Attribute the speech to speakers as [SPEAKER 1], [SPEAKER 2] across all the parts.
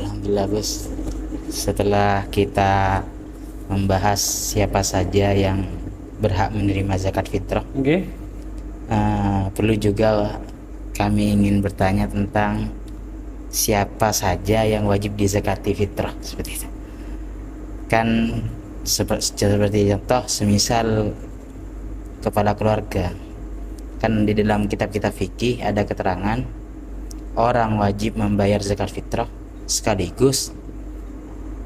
[SPEAKER 1] Alhamdulillah Gus, setelah kita membahas siapa saja yang berhak menerima zakat fitrah,
[SPEAKER 2] Oke.
[SPEAKER 1] perlu juga kami ingin bertanya tentang siapa saja yang wajib dizakati fitrah seperti itu. Kan seperti contoh, semisal kepala keluarga, kan di dalam kitab-kitab fikih ada keterangan orang wajib membayar zakat fitrah, sekaligus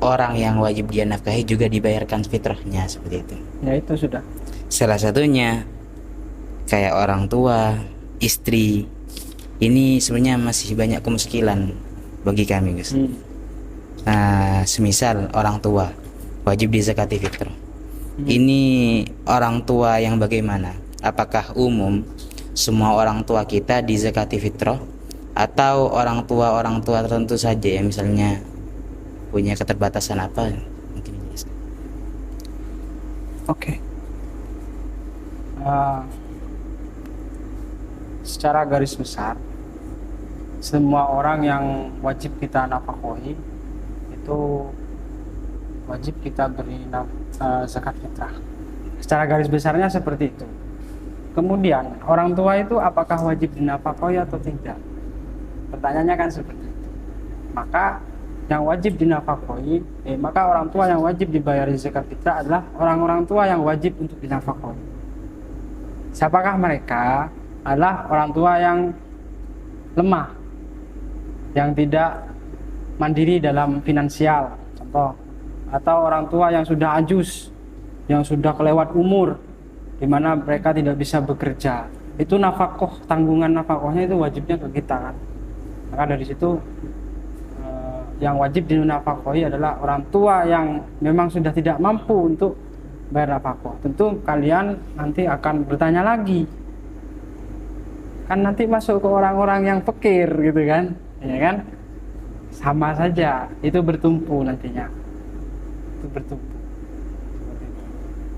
[SPEAKER 1] orang yang wajib dia nafkahi juga dibayarkan fitrahnya seperti itu.
[SPEAKER 2] Ya itu sudah.
[SPEAKER 1] Salah satunya kayak orang tua, istri. Ini sebenarnya masih banyak kemuskilan bagi kami, Gus. Nah, semisal orang tua wajib dizakati fitrah. Ini orang tua yang bagaimana? Apakah umum semua orang tua kita dizakati fitrah, atau orang tua tertentu saja yang misalnya punya keterbatasan apa? Mungkin dijelaskan.
[SPEAKER 2] Oke. Secara garis besar, semua orang yang wajib kita nafkahi itu wajib kita beri zakat fitrah. Secara garis besarnya seperti itu. Kemudian orang tua itu apakah wajib dinafkahi atau tidak? Pertanyaannya kan seperti itu. Maka yang wajib dinafkahi, maka orang tua yang wajib dibayar zakat fitrah adalah orang-orang tua yang wajib untuk dinafkahi. Siapakah mereka? Adalah orang tua yang lemah, yang tidak mandiri dalam finansial, contoh, atau orang tua yang sudah ajus, yang sudah kelewat umur, di mana mereka tidak bisa bekerja. Itu nafkah, tanggungan nafkahnya itu wajibnya ke kita kan. Maka dari situ yang wajib dinafkahi adalah orang tua yang memang sudah tidak mampu untuk bayar nafkah. Tentu kalian nanti akan bertanya lagi, kan nanti masuk ke orang-orang yang fakir gitu kan, ya kan? Sama saja, itu bertumpu nantinya, itu bertumpu.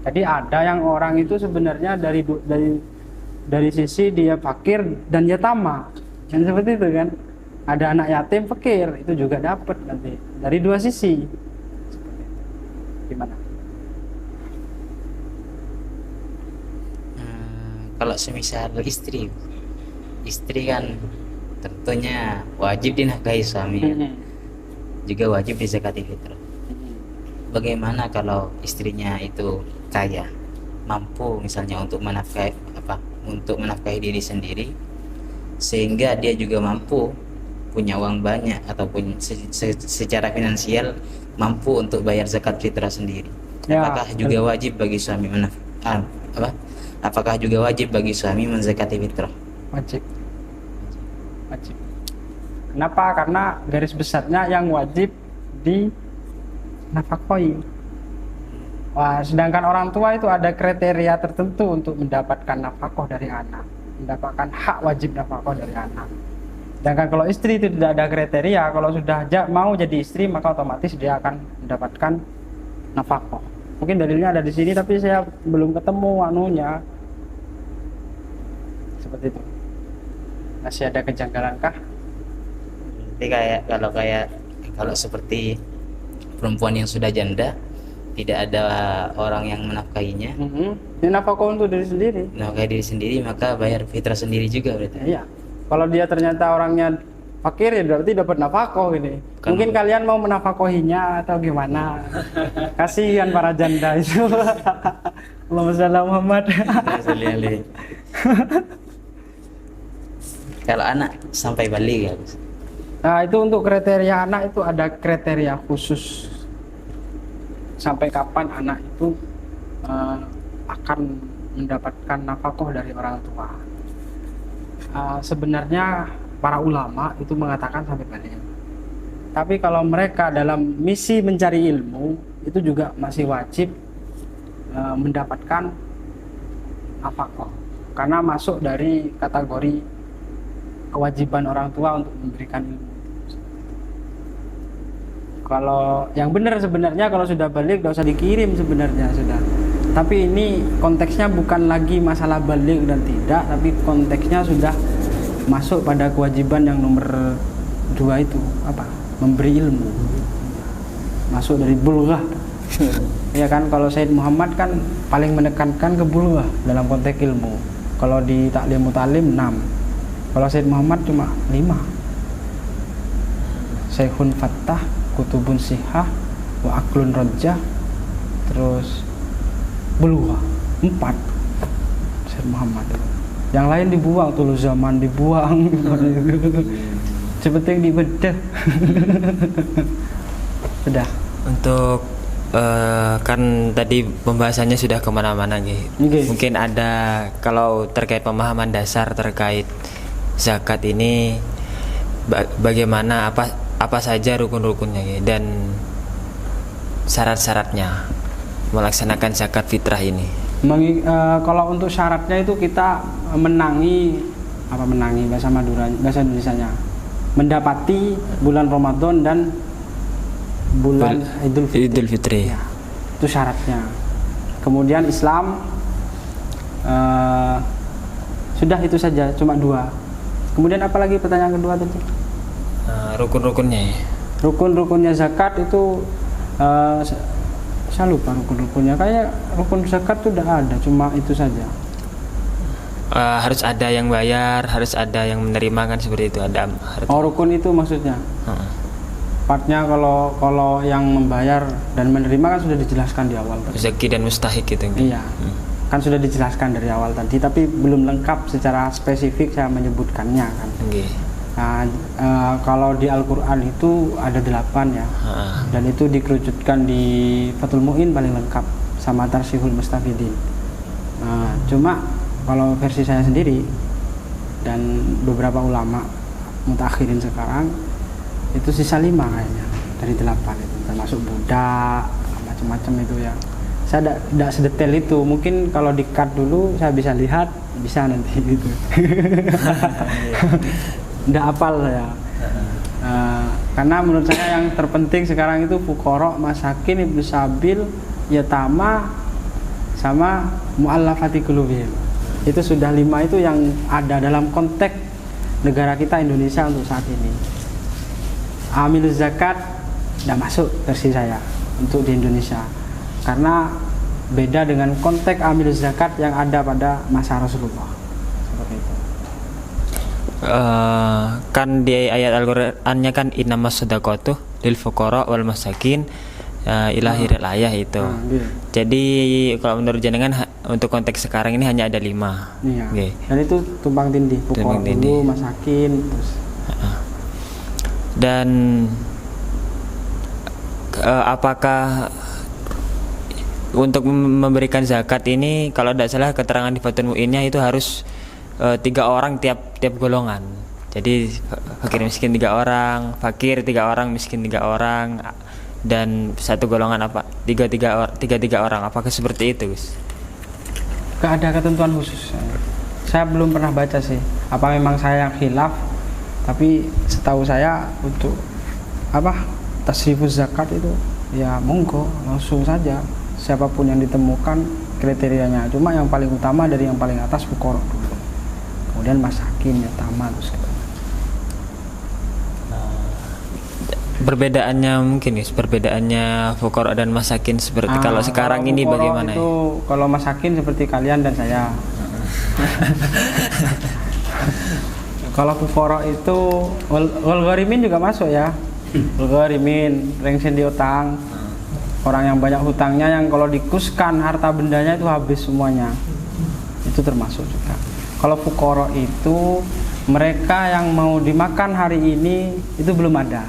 [SPEAKER 2] Jadi ada yang orang itu sebenarnya dari sisi dia fakir dan yatama, kan seperti itu kan? Ada anak yatim fakir, itu juga dapat nanti dari dua sisi. Seperti itu. Gimana?
[SPEAKER 1] Kalau semisal istri kan tentunya wajib dinafkahi suami, juga wajib dizakati fitrah. Bagaimana kalau istrinya itu kaya, mampu misalnya untuk menafkahi diri sendiri, sehingga dia juga mampu punya uang banyak ataupun secara finansial mampu untuk bayar zakat fitrah sendiri. Apakah juga wajib bagi suami apakah juga wajib bagi suami menzakati fitrah?
[SPEAKER 2] Wajib. Kenapa? Karena garis besarnya yang wajib dinafkahi. Sedangkan orang tua itu ada kriteria tertentu untuk mendapatkan nafkah dari anak, mendapatkan hak wajib nafkah dari anak. Sedangkan kalau istri itu tidak ada kriteria, kalau sudah mau jadi istri maka otomatis dia akan mendapatkan nafkah. Mungkin dalilnya ada di sini tapi saya belum ketemu anunya. Seperti itu. Masih ada kejanggalankah?
[SPEAKER 1] Jadi kalau seperti perempuan yang sudah janda, tidak ada orang yang menafkahinya.
[SPEAKER 2] Ini nafkah untuk diri sendiri.
[SPEAKER 1] Nafkahi diri sendiri, maka bayar fitrah sendiri juga berarti.
[SPEAKER 2] Iya. Kalau dia ternyata orangnya fakir ya berarti dapat nafkah ini. Mungkin kalian mau menafkahinya atau gimana? Kasihan para janda itu. Allahumma shalli ala Muhammad.
[SPEAKER 1] Kalau anak sampai balik ya.
[SPEAKER 2] Nah itu untuk kriteria anak itu ada kriteria khusus. Sampai kapan anak itu akan mendapatkan nafkah dari orang tua. Sebenarnya para ulama itu mengatakan sampai balik. Tapi kalau mereka dalam misi mencari ilmu itu juga masih wajib mendapatkan nafkah, karena masuk dari kategori kewajiban orang tua untuk memberikan ilmu. Kalau yang benar sebenarnya kalau sudah balik gak usah dikirim sebenarnya sudah. Tapi ini konteksnya bukan lagi masalah balik dan tidak, tapi konteksnya sudah masuk pada kewajiban yang nomor 2 itu apa? memberi ilmu, masuk dari bulghah. Ya kan, kalau Sayyid Muhammad kan paling menekankan ke bulghah dalam konteks ilmu. Kalau di Ta'lim Mutalim 6, kalau Sayyid Muhammad cuma 5. Syekhun Fattah, Kutubun Sihah, wa Aklun Rajah, terus bulghah 4 Sayyid Muhammad. Yang lain dibuang, tuh zaman dibuang. Seperti dibedah. Sudah.
[SPEAKER 3] Untuk kan tadi pembahasannya sudah kemana-mana gitu.
[SPEAKER 2] Okay.
[SPEAKER 3] Mungkin ada kalau terkait pemahaman dasar terkait zakat ini, bagaimana apa saja rukun-rukunnya gitu, dan syarat-syaratnya melaksanakan zakat fitrah ini.
[SPEAKER 2] Kalau untuk syaratnya itu kita menangi bahasa Madura, bahasa Indonesianya, mendapati bulan Ramadan dan bulan Idul Fitri. Ya, itu syaratnya. Kemudian Islam sudah itu saja, cuma 2. Kemudian apalagi pertanyaan kedua tadi?
[SPEAKER 3] Rukun-rukunnya ya.
[SPEAKER 2] Rukun-rukunnya zakat itu saya lupa rukun-rukunnya. Kayak rukun zakat itu udah ada, cuma itu saja.
[SPEAKER 3] Harus ada yang bayar, harus ada yang menerima, kan seperti itu.
[SPEAKER 2] Rukun itu maksudnya. Partnya kalau yang membayar dan menerima kan sudah dijelaskan di awal tadi.
[SPEAKER 3] Zaki dan mustahik gitu.
[SPEAKER 2] Iya. Kan sudah dijelaskan dari awal tadi, tapi belum lengkap secara spesifik saya menyebutkannya kan. Nah, kalau di Al-Quran itu ada 8 ya. Dan itu dikerucutkan di Fathul Mu'in paling lengkap sama Tarsihul Mustafidin. Cuma kalau versi saya sendiri dan beberapa ulama mutakhirin sekarang, itu sisa 5 kayaknya dari 8 itu, termasuk budak macam-macam itu ya. Saya tidak sedetail itu, mungkin kalau di-cut dulu saya bisa lihat, bisa nanti gitu. Tidak hafal saya. Karena menurut saya yang terpenting sekarang itu fuqara, masakin, ibnu sabil, yatama, sama mu'allafati qulubihim. Itu sudah 5 itu yang ada dalam konteks negara kita Indonesia untuk saat ini. Amiluz zakat tidak masuk versi saya untuk di Indonesia, karena beda dengan konteks amiluz zakat yang ada pada masa Rasulullah. Seperti itu.
[SPEAKER 3] Kan di ayat Al-Qur'annya kan innamas shadaqatu lil fuqara wal masakin ila akhir ayat itu. Jadi kalau menurut jenengan untuk konteks sekarang ini hanya ada 5.
[SPEAKER 2] Iya. Okay. Dan itu tumpang tindih, fuqara dulu, masakin, terus.
[SPEAKER 3] Dan apakah untuk memberikan zakat ini, kalau tidak salah keterangan di Fathul Mu'innya itu harus 3 orang tiap golongan. Jadi fakir miskin 3 orang, fakir 3 orang, miskin 3 orang, dan satu golongan apa? 3 orang. Apakah seperti itu, Gus?
[SPEAKER 2] Gak ada ketentuan khusus. Saya belum pernah baca sih. Apa memang saya yang khilaf? Tapi setahu saya untuk tasrifus zakat itu ya monggo langsung saja, siapapun yang ditemukan kriterianya. Cuma yang paling utama dari yang paling atas fuqara dulu, kemudian masakin, yatama, terus gitu.
[SPEAKER 3] Perbedaannya mungkin perbedaannya fuqara dan masakin seperti kalau sekarang ini bagaimana
[SPEAKER 2] itu, ya? Kalau masakin seperti kalian dan saya. Kalau fuqara itu wal gharimin juga masuk ya. Wal gharimin, rengsen di utang. Orang yang banyak hutangnya, yang kalau dikuskan harta bendanya itu habis semuanya. Itu termasuk juga. Kalau fuqara itu mereka yang mau dimakan hari ini itu belum ada.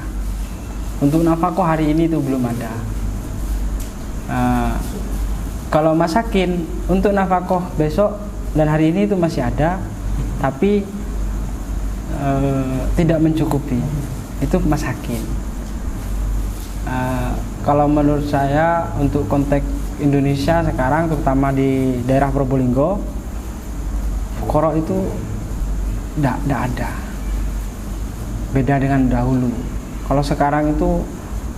[SPEAKER 2] Untuk nafkah hari ini itu belum ada. Kalau masakin untuk nafkah besok dan hari ini itu masih ada, tapi tidak mencukupi. Itu masakin. Kalau menurut saya untuk konteks Indonesia sekarang, terutama di daerah Probolinggo, fuqara itu tidak ada. Beda dengan dahulu. Kalau sekarang itu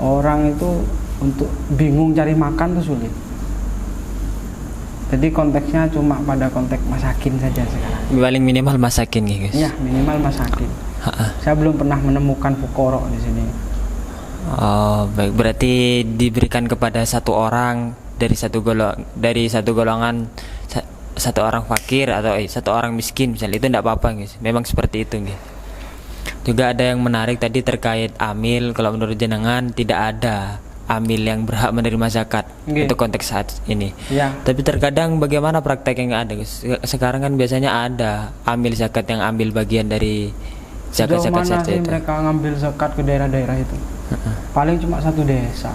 [SPEAKER 2] orang itu untuk bingung cari makan tuh sulit. Jadi konteksnya cuma pada konteks masakin saja sekarang.
[SPEAKER 3] Paling minimal masakin, guys.
[SPEAKER 2] Iya, minimal masakin. Saya belum pernah menemukan fuqara di sini.
[SPEAKER 3] Oh, baik. Berarti diberikan kepada satu orang dari satu golongan, satu orang fakir atau satu orang miskin misalnya, itu tidak apa-apa guys. Memang seperti itu guys. Juga ada yang menarik tadi terkait amil. Kalau menurut jenengan tidak ada amil yang berhak menerima zakat
[SPEAKER 2] Nggih.
[SPEAKER 3] untuk konteks saat ini.
[SPEAKER 2] Ya.
[SPEAKER 3] Tapi terkadang bagaimana praktek yang ada guys? Sekarang kan biasanya ada amil zakat yang ambil bagian dari
[SPEAKER 2] Sejauh
[SPEAKER 3] zakat-zakat
[SPEAKER 2] mana
[SPEAKER 3] saja
[SPEAKER 2] sih
[SPEAKER 3] itu.
[SPEAKER 2] mereka ngambil zakat ke daerah-daerah itu? Paling cuma satu desa.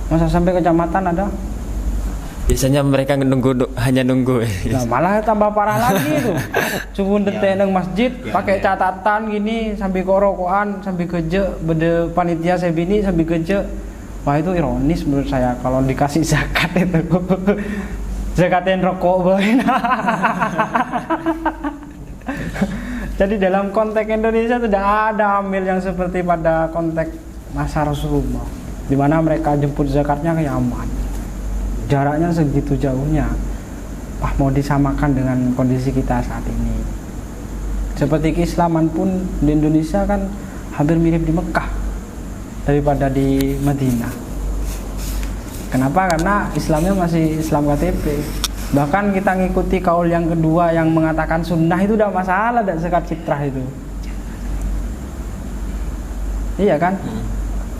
[SPEAKER 2] Masa sampai kecamatan ada?
[SPEAKER 3] Biasanya mereka hanya nunggu.
[SPEAKER 2] Nah, malah tambah parah lagi itu. Cuma detek nang masjid pakai catatan gini sambil korokoan, sambil kerja, bede panitia saya bini sambil kerja. Wah, itu ironis menurut saya kalau dikasih zakat itu. Zakatin rokok bae. Jadi dalam konteks Indonesia tidak ada amil yang seperti pada konteks masa Rasulullah, di mana mereka jemput zakatnya ke Yaman. Jaraknya segitu jauhnya. Wah, mau disamakan dengan kondisi kita saat ini. Seperti keislaman pun di Indonesia kan hampir mirip di Mekah daripada di Madinah. Kenapa? Karena Islamnya masih Islam KTP. Bahkan kita ngikuti kaul yang kedua yang mengatakan sunnah itu udah masalah, dan zakat fitrah itu. Iya kan?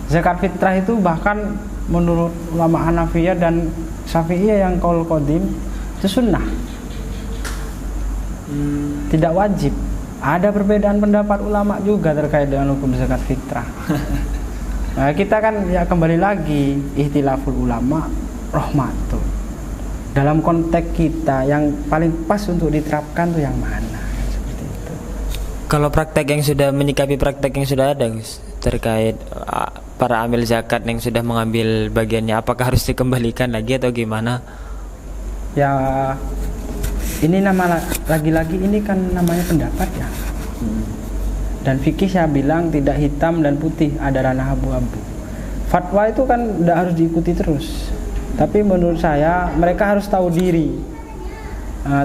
[SPEAKER 2] Zakat fitrah itu bahkan menurut ulama Hanafiyah dan Syafi'iyah yang kaul qadim itu sunnah. Tidak wajib. Ada perbedaan pendapat ulama juga terkait dengan hukum zakat fitrah. Nah, kita kan ya kembali lagi ihtilaful ulama rahmatul. Dalam konteks kita yang paling pas untuk diterapkan tuh yang mana? Seperti itu.
[SPEAKER 3] Kalau praktek yang sudah menyikapi praktek yang sudah ada Gus, terkait para amil zakat yang sudah mengambil bagiannya, apakah harus dikembalikan lagi atau gimana?
[SPEAKER 2] Ya, ini lagi-lagi ini kan namanya pendapat ya. Dan fikih saya bilang tidak hitam dan putih, ada ranah abu-abu. Fatwa itu kan tidak harus diikuti terus. Tapi menurut saya mereka harus tahu diri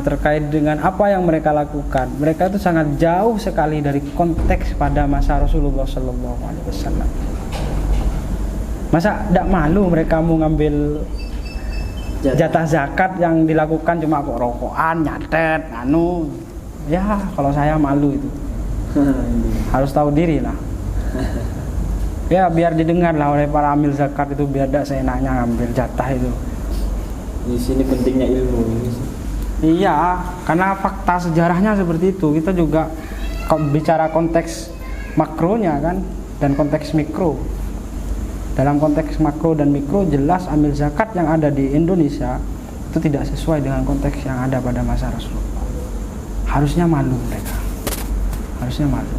[SPEAKER 2] terkait dengan apa yang mereka lakukan. Mereka itu sangat jauh sekali dari konteks pada masa Rasulullah SAW. Masa tidak malu mereka mau ngambil jatah zakat yang dilakukan cuma kok rokokan, nyatet, ya kalau saya malu itu. Harus tahu diri lah. Ya biar didengar lah oleh para amil zakat itu, biar tidak seenaknya ngambil jatah itu.
[SPEAKER 3] Di sini pentingnya ilmu.
[SPEAKER 2] Iya, karena fakta sejarahnya seperti itu. Kita juga bicara konteks makronya kan dan konteks mikro. Dalam konteks makro dan mikro jelas amil zakat yang ada di Indonesia itu tidak sesuai dengan konteks yang ada pada masa Rasulullah. Harusnya malu mereka. Harusnya malu.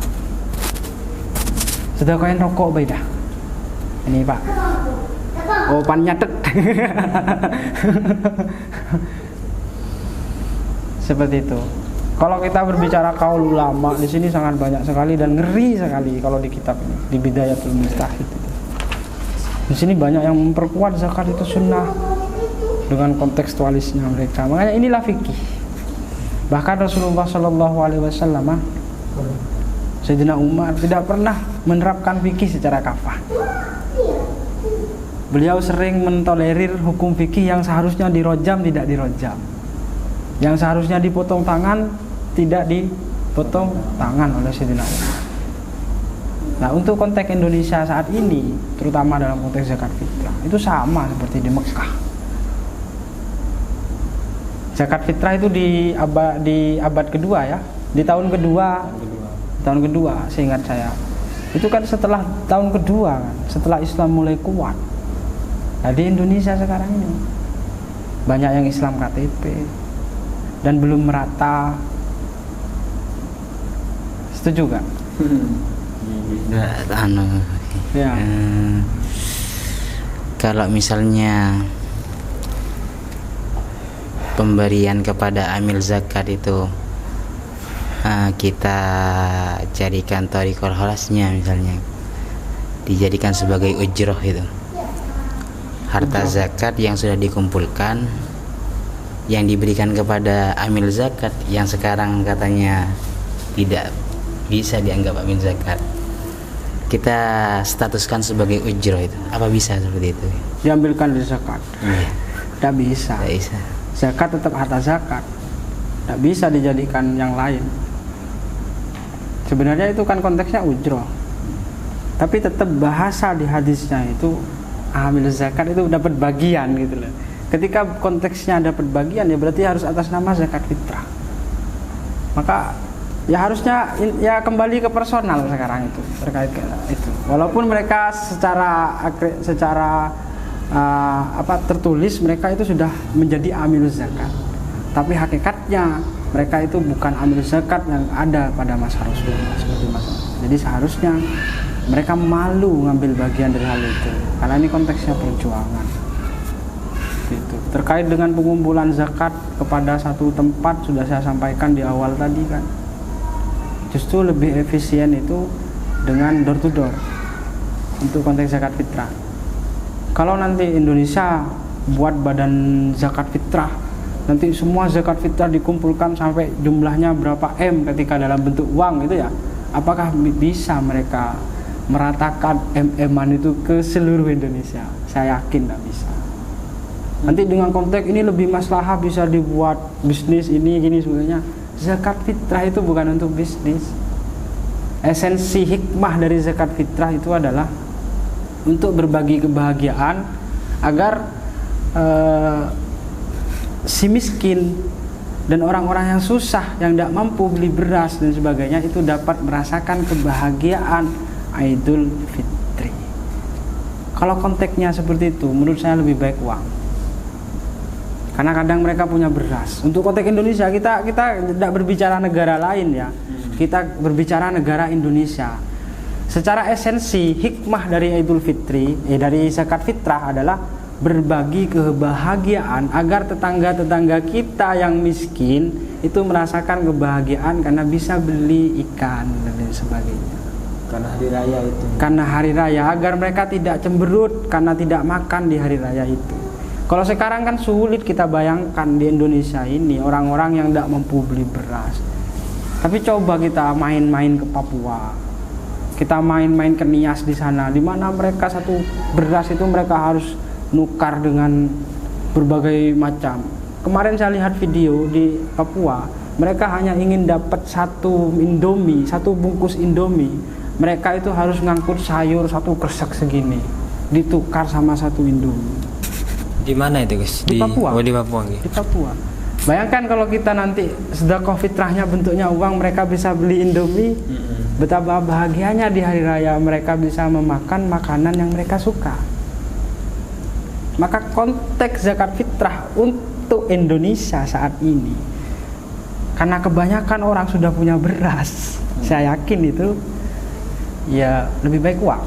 [SPEAKER 2] Sudah kain rokok beda. Ini Pak. Oh, pan nyatet. Seperti itu. Kalau kita berbicara kaul ulama di sini sangat banyak sekali dan ngeri sekali kalau di kitab ini, di Bidayatul Mujtahid. Di sini banyak yang memperkuat zakat itu sunnah dengan kontekstualisnya mereka. Makanya inilah fikih. Bahkan Rasulullah SAW, Sayyidina Umar tidak pernah menerapkan fikih secara kafah. Beliau sering mentolerir hukum fikih yang seharusnya dirojam tidak dirojam, yang seharusnya dipotong tangan tidak dipotong tangan oleh Sayyidina Umar. Nah, untuk konteks Indonesia saat ini, terutama dalam konteks zakat fitrah, itu sama seperti di Mekah. Zakat fitrah itu di abad kedua ya, di tahun kedua seingat saya. Itu kan setelah tahun kedua kan, setelah Islam mulai kuat. Nah, di Indonesia sekarang ini banyak yang Islam KTP dan belum merata. Setuju gak? Ya.
[SPEAKER 1] Kalau misalnya pemberian kepada amil zakat itu kita jadikan thariqul khalasnya, misalnya dijadikan sebagai ujroh itu, harta zakat yang sudah dikumpulkan yang diberikan kepada amil zakat yang sekarang katanya tidak bisa dianggap amil zakat. kita statuskan sebagai ujro itu, apa bisa seperti itu?
[SPEAKER 2] Diambilkan dari zakat?
[SPEAKER 1] Iya.
[SPEAKER 2] Tidak bisa.
[SPEAKER 1] Tidak bisa.
[SPEAKER 2] Zakat tetap harta zakat, tidak bisa dijadikan yang lain. Sebenarnya itu kan konteksnya ujro, tapi tetap bahasa di hadisnya itu amil zakat itu dapat bagian gitu loh. Ketika konteksnya dapat bagian ya berarti harus atas nama zakat fitrah. Maka ya harusnya ya kembali ke personal sekarang itu terkait itu. Walaupun mereka secara tertulis mereka itu sudah menjadi amil zakat, tapi hakikatnya mereka itu bukan amil zakat yang ada pada masa Rasulullah seperti masa. Jadi seharusnya mereka malu ngambil bagian dari hal itu karena ini konteksnya perjuangan. Gitu. Terkait dengan pengumpulan zakat kepada satu tempat sudah saya sampaikan di awal tadi kan. Justru lebih efisien itu dengan door to door untuk konteks zakat fitrah. Kalau nanti Indonesia buat badan zakat fitrah, nanti semua zakat fitrah dikumpulkan sampai jumlahnya berapa M ketika dalam bentuk uang itu ya, apakah bisa mereka meratakan MM-an itu ke seluruh Indonesia? Saya yakin tidak bisa. Nanti dengan konteks ini lebih maslahah bisa dibuat bisnis ini gini sebagainya. Zakat fitrah itu bukan untuk bisnis. Esensi hikmah dari zakat fitrah itu adalah untuk berbagi kebahagiaan agar si miskin dan orang-orang yang susah yang tidak mampu beli beras dan sebagainya itu dapat merasakan kebahagiaan Idul Fitri. Kalau konteksnya seperti itu menurut saya lebih baik uang. Karena kadang mereka punya beras. Untuk konteks Indonesia kita tidak berbicara negara lain ya. Kita berbicara negara Indonesia. Secara esensi hikmah dari Idul Fitri, dari zakat fitrah adalah berbagi kebahagiaan agar tetangga-tetangga kita yang miskin itu merasakan kebahagiaan karena bisa beli ikan dan lain sebagainya.
[SPEAKER 3] Karena hari raya itu.
[SPEAKER 2] Karena hari raya agar mereka tidak cemberut karena tidak makan di hari raya itu. Kalau sekarang kan sulit kita bayangkan di Indonesia ini orang-orang yang tidak mampu beli beras. Tapi coba kita main-main ke Papua, kita main-main ke Nias di sana, di mana mereka satu beras itu mereka harus nukar dengan berbagai macam. Kemarin saya lihat video di Papua, mereka hanya ingin dapat satu Indomie, satu bungkus Indomie. Mereka itu harus ngangkut sayur satu kresek segini, ditukar sama satu Indomie.
[SPEAKER 3] Di mana itu guys?
[SPEAKER 2] Di Papua.
[SPEAKER 3] Oh, di Papua.
[SPEAKER 2] Di Papua. Bayangkan kalau kita nanti sedekah fitrahnya bentuknya uang, mereka bisa beli Indomie. Betapa bahagianya di hari raya mereka bisa memakan makanan yang mereka suka. Maka konteks zakat fitrah untuk Indonesia saat ini, karena kebanyakan orang sudah punya beras, saya yakin itu ya lebih baik uang.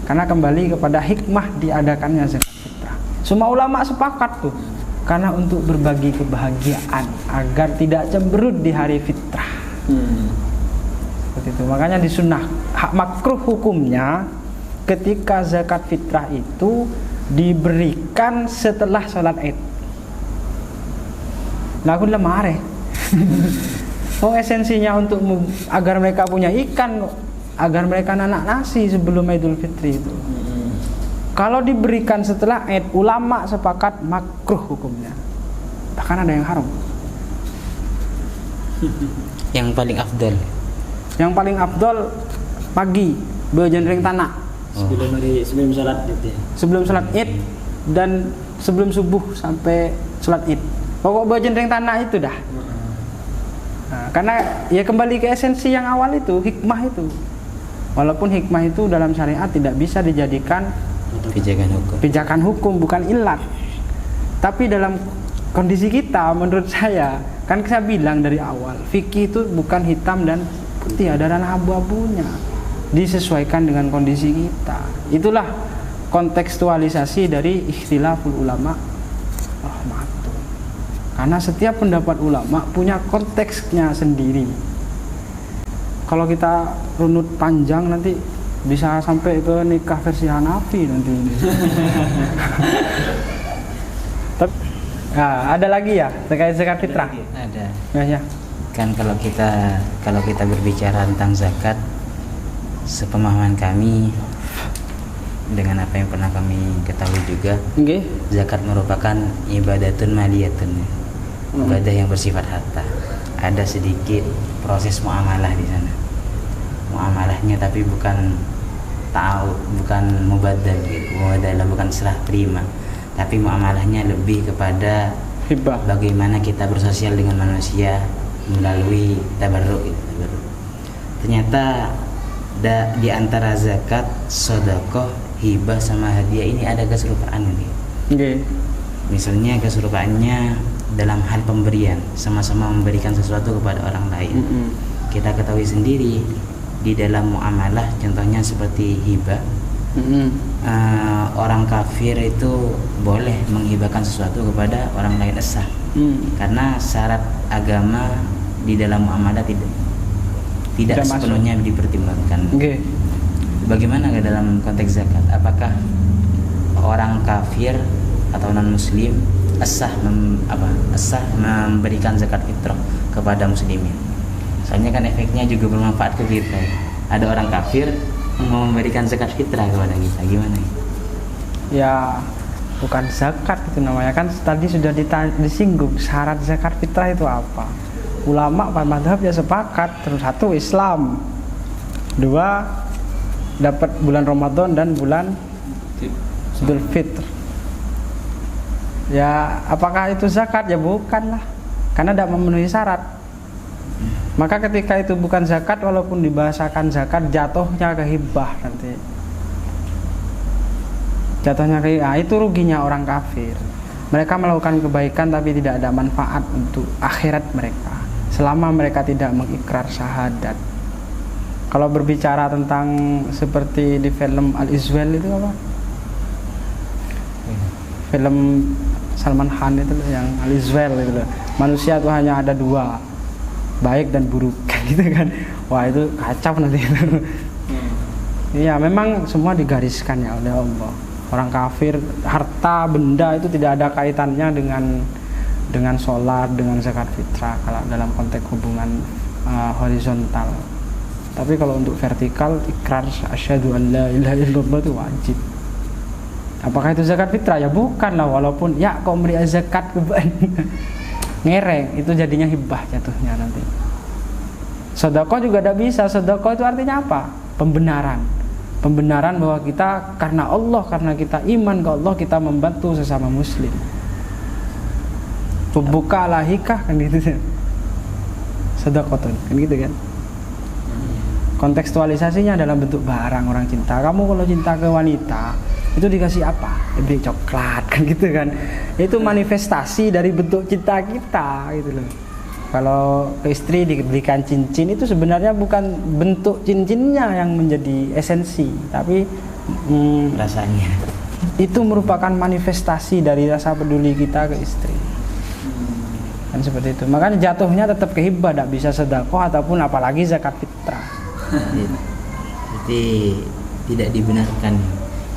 [SPEAKER 2] Karena kembali kepada hikmah diadakannya zakat fitrah. Semua ulama sepakat tuh, karena untuk berbagi kebahagiaan agar tidak cemberut di hari fitrah. Seperti itu. Makanya di sunnah hak makruh hukumnya ketika zakat fitrah itu diberikan setelah sholat Id. Nah aku lemah oh esensinya untuk agar mereka punya ikan, agar mereka nanak nasi sebelum Idul Fitri itu. Kalau diberikan setelah Id, ulama sepakat makruh hukumnya. Bahkan ada yang haram.
[SPEAKER 1] Yang paling afdal.
[SPEAKER 2] Yang paling afdol pagi berjendring tanah.
[SPEAKER 3] Sebelum sholat gitu ya.
[SPEAKER 2] Sebelum sholat Id dan sebelum subuh sampai sholat Id. Pokok berjendring tanah itu dah. Nah, karena ya kembali ke esensi yang awal itu, hikmah itu. Walaupun hikmah itu dalam syariat tidak bisa dijadikan pijakan hukum, bukan ilat. Tapi dalam kondisi kita, menurut saya, kan saya bilang dari awal, fikih itu bukan hitam dan putih, ada ranah abu-abunya. Disesuaikan dengan kondisi kita. Itulah kontekstualisasi dari ikhtilaful ulama rahmatun. Karena setiap pendapat ulama punya konteksnya sendiri. Kalau kita runut panjang nanti bisa sampai ke nikah versi Hanafi nanti ini. Tapi ada lagi ya terkait zakat fitrah?
[SPEAKER 1] Ada.
[SPEAKER 2] Ya.
[SPEAKER 1] Kan kalau kita berbicara tentang zakat, sepemahaman kami dengan apa yang pernah kami ketahui juga,
[SPEAKER 2] Nggih.
[SPEAKER 1] zakat merupakan ibadatun maliyatun, ibadah yang bersifat harta. Ada sedikit proses muamalah di sana. Muamalahnya tapi bukan mubadal gitu. Mubadalah bukan serah terima, tapi muamalahnya lebih kepada
[SPEAKER 2] Hibah.
[SPEAKER 1] bagaimana kita bersosial dengan manusia melalui tabarruk gitu, tabarruk. Ternyata di antara zakat, sedekah, hibah sama hadiah ini ada keserupaan gitu.
[SPEAKER 2] Nggih.
[SPEAKER 1] Misalnya keserupaannya dalam hal pemberian, sama-sama memberikan sesuatu kepada orang lain. Kita ketahui sendiri di dalam muamalah, contohnya seperti hibah, orang kafir itu boleh menghibahkan sesuatu kepada orang lain sah, karena syarat agama di dalam muamalah tidak
[SPEAKER 2] Tidak
[SPEAKER 1] sepenuhnya dipertimbangkan.
[SPEAKER 2] Nggih.
[SPEAKER 1] Bagaimana ke dalam konteks zakat? Apakah orang kafir atau non muslim sah memberikan zakat fitrah kepada muslimin? Soalnya kan efeknya juga bermanfaat ke kita. Ada orang kafir mau memberikan zakat fitrah kepada kita, gimana?
[SPEAKER 2] Ya bukan zakat itu namanya, kan tadi sudah disinggung syarat zakat fitrah itu apa. Ulama pada madhab ya sepakat, terus satu Islam, dua dapat bulan Ramadan dan bulan Idul Fitr. Ya apakah itu zakat? Ya bukan lah, karena tidak memenuhi syarat. Maka ketika itu bukan zakat, walaupun dibahasakan zakat, jatuhnya ke hibah nanti. Jatuhnya ke itu ruginya orang kafir. Mereka melakukan kebaikan tapi tidak ada manfaat untuk akhirat mereka selama mereka tidak mengikrar syahadat. Kalau berbicara tentang seperti di film Al-Izwal itu apa? Film Salman Khan itu yang Al-Izwal itu, manusia itu hanya ada dua, baik dan buruk gitu kan. Wah itu kacau nanti. Iya memang semua digariskan ya oleh Allah. Orang kafir, harta benda itu tidak ada kaitannya dengan sholat, dengan zakat fitrah kalau dalam konteks hubungan horizontal. Tapi kalau untuk vertikal, ikrar asyhadu an la ilaha illallah itu wajib. Apakah itu zakat fitrah? Ya bukan lah, walaupun ya kok memberi zakat ngereng, itu jadinya hibah jatuhnya nanti. Sedekah juga tidak bisa. Sedekah itu artinya apa? Pembenaran bahwa kita karena Allah, karena kita iman ke Allah, kita membantu sesama muslim. Pembuka lahikah kan gitu kan. Sedekah kan gitu kan. Kontekstualisasinya dalam bentuk barang orang cinta. Kamu kalau cinta ke wanita itu dikasih apa? Diberi coklat kan gitu kan. Itu manifestasi dari bentuk cinta kita gitu loh. Kalau ke istri diberikan cincin itu sebenarnya bukan bentuk cincinnya yang menjadi esensi, tapi
[SPEAKER 1] Rasanya
[SPEAKER 2] itu merupakan manifestasi dari rasa peduli kita ke istri. Kan seperti itu. Makanya jatuhnya tetap ke hibah, tidak bisa sedekah ataupun apalagi zakat fitrah.
[SPEAKER 1] Jadi tidak dibenarkan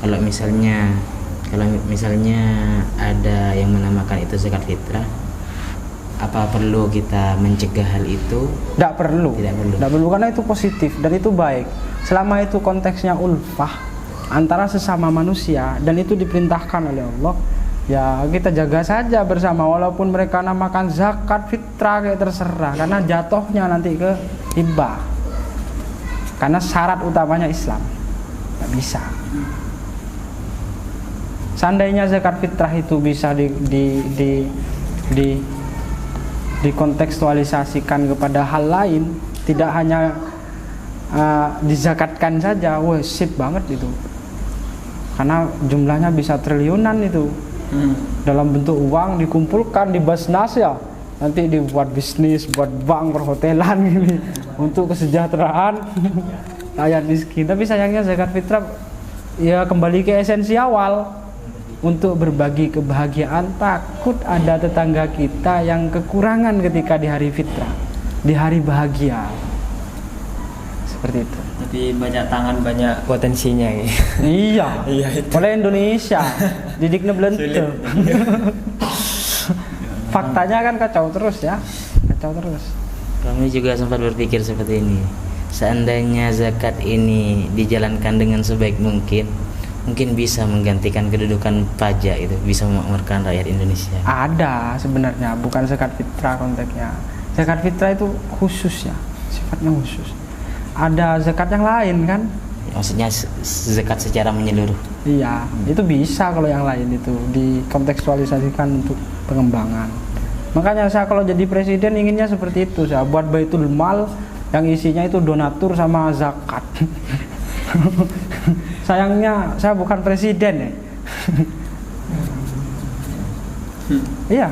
[SPEAKER 1] kalau misalnya ada yang menamakan itu zakat fitrah. Apa perlu kita mencegah hal itu?
[SPEAKER 2] Tidak perlu.
[SPEAKER 1] Tidak perlu.
[SPEAKER 2] Tidak perlu karena itu positif dan itu baik. Selama itu konteksnya ulfah antara sesama manusia dan itu diperintahkan oleh Allah, ya kita jaga saja bersama walaupun mereka namakan zakat fitrah kayak terserah, karena jatuhnya nanti ke hibah. Karena syarat utamanya Islam. Nggak bisa. Seandainya zakat fitrah itu bisa dikontekstualisasikan kepada hal lain, tidak hanya dizakatkan saja, wah sip banget itu. Karena jumlahnya bisa triliunan itu. Dalam bentuk uang dikumpulkan di Basnas ya. Nanti dibuat bisnis, buat bank, perhotelan gini untuk kesejahteraan rakyat miskin. Tapi sayangnya zakat fitrah ya kembali ke esensi awal, untuk berbagi kebahagiaan. Takut ada tetangga kita yang kekurangan ketika di hari fitrah, di hari bahagia. Seperti itu.
[SPEAKER 3] Jadi banyak tangan banyak potensinya ya.
[SPEAKER 2] Iya.
[SPEAKER 3] Iya itu.
[SPEAKER 2] Oleh Indonesia didiknya belente. Faktanya kan kacau terus ya. Kacau terus.
[SPEAKER 1] Kami juga sempat berpikir seperti ini. seandainya zakat ini dijalankan dengan sebaik mungkin bisa menggantikan kedudukan pajak, itu bisa memakmurkan rakyat Indonesia.
[SPEAKER 2] Ada sebenarnya, bukan zakat fitrah konteksnya. Zakat fitrah itu khusus ya, sifatnya khusus. Ada zakat yang lain kan?
[SPEAKER 1] Maksudnya zakat secara menyeluruh.
[SPEAKER 2] Iya, itu bisa kalau yang lain itu dikontekstualisasikan untuk pengembangan. Makanya saya kalau jadi presiden inginnya seperti itu, saya buat Baitul Mal yang isinya itu donatur sama zakat. Sayangnya saya bukan presiden ya. Iya,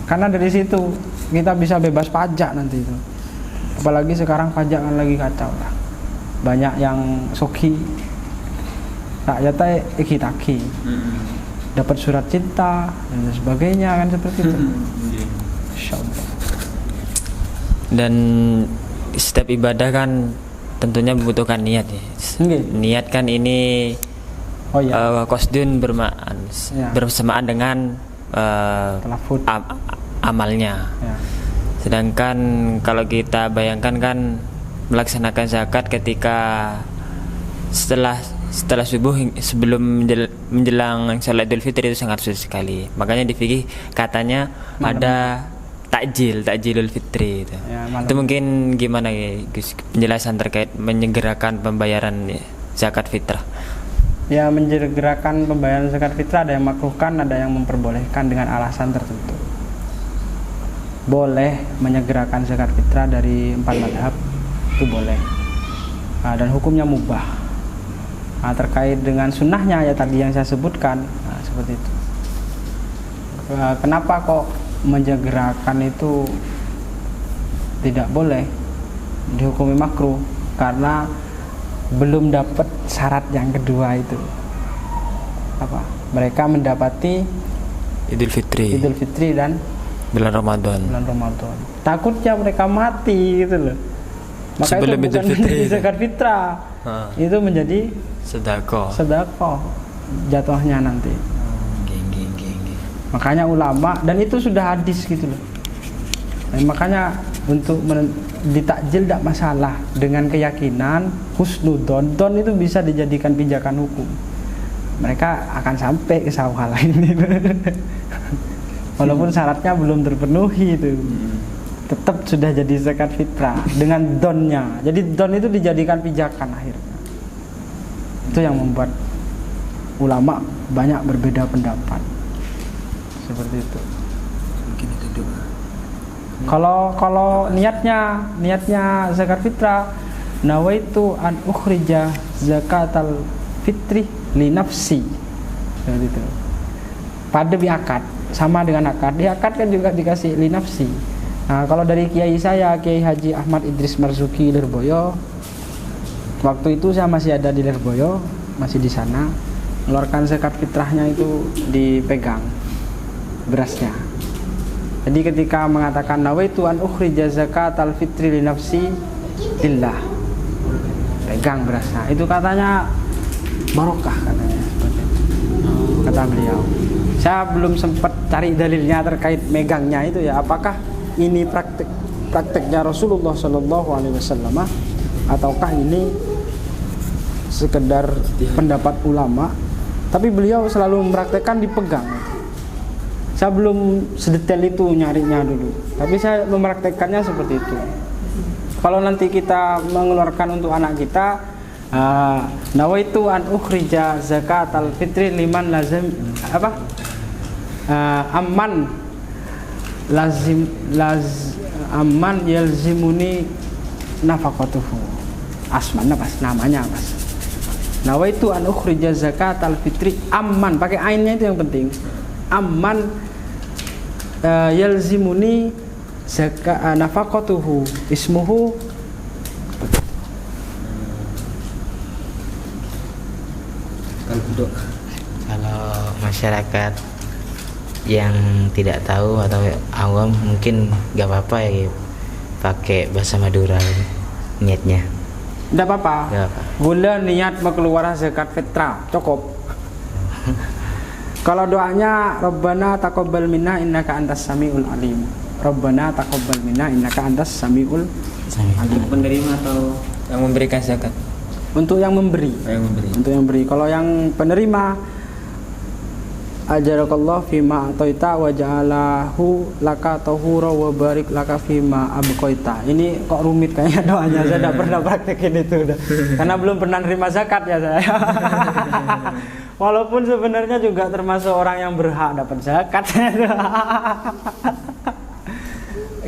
[SPEAKER 2] karena dari situ kita bisa bebas pajak nanti itu. Apalagi sekarang pajak kan lagi kacau lah. Banyak yang soki, rakyatnya iki-taki, dapat surat cinta dan sebagainya kan seperti itu. Insya Allah.
[SPEAKER 3] Dan setiap ibadah kan tentunya membutuhkan niat ya. Niat kan ini qasdun bersamaan dengan amalnya.
[SPEAKER 2] Ya.
[SPEAKER 3] Sedangkan kalau kita bayangkan kan melaksanakan zakat ketika setelah subuh sebelum menjelang salat Idul Fitri itu sangat sulit sekali. Makanya di fikih katanya ada takjilul fitri itu.
[SPEAKER 2] Ya,
[SPEAKER 3] itu mungkin gimana ya Gus, penjelasan terkait menyegerakan pembayaran zakat fitrah?
[SPEAKER 2] Ya, menyegerakan pembayaran zakat fitrah ada yang makruhkan, ada yang memperbolehkan dengan alasan tertentu. Boleh menyegerakan zakat fitrah dari 4 mazhab, itu boleh. Dan hukumnya mubah. Terkait dengan sunnahnya ya tadi yang saya sebutkan, seperti itu. Kenapa kok menyegerakan itu tidak boleh, dihukumi makruh? Karena belum dapat syarat yang kedua itu. Apa? Mereka mendapati
[SPEAKER 3] Idul Fitri
[SPEAKER 2] dan
[SPEAKER 3] bulan Ramadan.
[SPEAKER 2] Takutnya mereka mati gitu loh. Maka
[SPEAKER 3] sebelum
[SPEAKER 2] itu bukan menjadi zakat fitrah. Itu menjadi sedekah jatuhnya nanti. Makanya ulama, dan itu sudah hadis gitu loh. Makanya untuk ditakjil tidak masalah, dengan keyakinan husnudon itu bisa dijadikan pijakan hukum. Mereka akan sampai ke sawah lain itu. Walaupun syaratnya belum terpenuhi itu, tetap sudah jadi zakat fitrah dengan donnya. Jadi don itu dijadikan pijakan akhirnya. Itu yang membuat ulama banyak berbeda pendapat. Seperti itu.
[SPEAKER 3] Mungkin itu doa.
[SPEAKER 2] Kalau niatnya zakat fitrah, nawaitu an ukhrija zakatal fitri li nafsi. Seperti itu. Pada akad sama dengan akad. Di akad kan juga dikasih li nafsi. Nah, kalau dari kiai saya, Kiai Haji Ahmad Idris Marzuki Lirboyo, waktu itu saya masih ada di Lirboyo, masih di sana, mengeluarkan zakat fitrahnya itu dipegang berasnya. Jadi ketika mengatakan nawaitu an ukhrija zakatal fitri li nafsi lillah, pegang berasnya. Itu katanya barokah katanya. Kata beliau. Saya belum sempat cari dalilnya terkait megangnya itu ya. Apakah ini prakteknya Rasulullah Shallallahu Alaihi Wasallam ataukah ini sekedar pendapat ulama? Tapi beliau selalu mempraktekkan dipegang. Saya belum sedetail itu nyarinya dulu, tapi saya mempraktekannya seperti itu. Kalau nanti kita mengeluarkan untuk anak kita, nawaitu an ukhrija zakatal fitri liman lazim amman yalzimuni nafaqatuhu. Asmannya pas, namanya pas. Nawaitu an ukhrija zakatal fitri amman, pakai ainnya itu yang penting. Amman yalzimuni nafaqatuhu ismuhu
[SPEAKER 1] Kalau masyarakat yang tidak tahu atau awam mungkin gak apa-apa ya pakai bahasa Madura niatnya.
[SPEAKER 2] Tidak apa-apa. Gula niat mengeluarkan zakat fitrah cukup. Kalau doanya Rabbana taqabbal minna innaka antas samiul alim. Rabbana taqabbal minna innaka antas samiul alim.
[SPEAKER 3] Penerima atau Yang memberikan zakat.
[SPEAKER 2] Untuk yang memberi.
[SPEAKER 3] Yang memberi.
[SPEAKER 2] Untuk yang beri. Kalau yang penerima, ajarakallah fima atoita wa ja'alahu laka tahura wa barik laka fima abqaita. Ini kok rumit kayaknya doanya. Saya tidak pernah praktekin itu udah. Karena belum pernah nerima zakat ya saya. Walaupun sebenarnya juga termasuk orang yang berhak dapat zakat.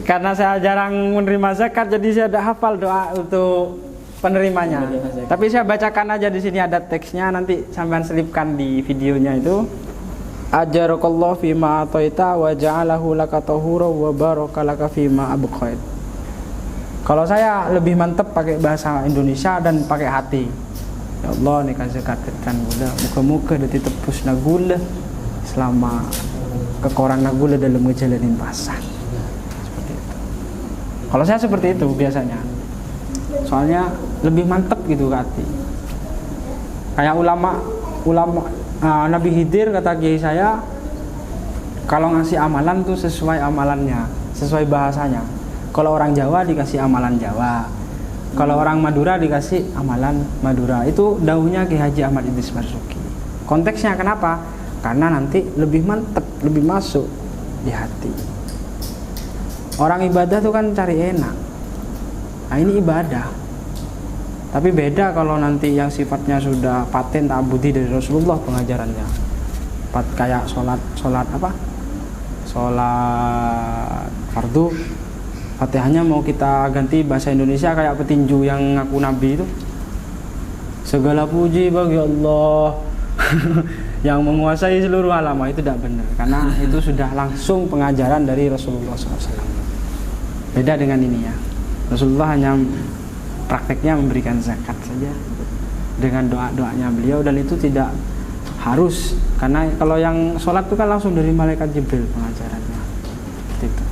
[SPEAKER 2] Karena saya jarang menerima zakat, jadi saya tidak hafal doa untuk penerimanya. Tapi saya bacakan aja, di sini ada teksnya, nanti sampean selipkan di videonya itu. Ajarakallahu fima ataita wa ja'alahu laka tahura wa baraka laka fima abqait. Kalau saya lebih mantep pakai bahasa Indonesia dan pakai hati. Ya Allah, nih kasih zakatkan gula, muka-muka udah ditebus nagula selama kekorang nagula dalam ngejalanin pasar. Seperti itu. Kalau saya seperti itu biasanya. Soalnya lebih mantep gitu ke hati. Kayak ulama Nabi Khidir, kata kiai saya, kalau ngasih amalan tuh sesuai amalannya, sesuai bahasanya. Kalau orang Jawa dikasih amalan Jawa, kalau orang Madura dikasih amalan Madura. Itu dauhnya Kiai Haji Ahmad Idris Marzuki. Konteksnya kenapa? Karena nanti lebih mantep, lebih masuk di hati. Orang ibadah tuh kan cari enak. Nah ini ibadah. Tapi beda kalau nanti yang sifatnya sudah paten ta'abudi dari Rasulullah pengajarannya. Kayak sholat apa? Sholat fardu, Fatihahnya mau kita ganti bahasa Indonesia kayak petinju yang ngaku nabi itu. Segala puji bagi Allah yang menguasai seluruh alam. Itu tidak benar, karena itu sudah langsung pengajaran dari Rasulullah SAW. Beda dengan ini ya. Rasulullah hanya prakteknya memberikan zakat saja dengan doa-doanya beliau, dan itu tidak harus, karena kalau yang sholat itu kan langsung dari malaikat Jibril pengajarannya. Gitu.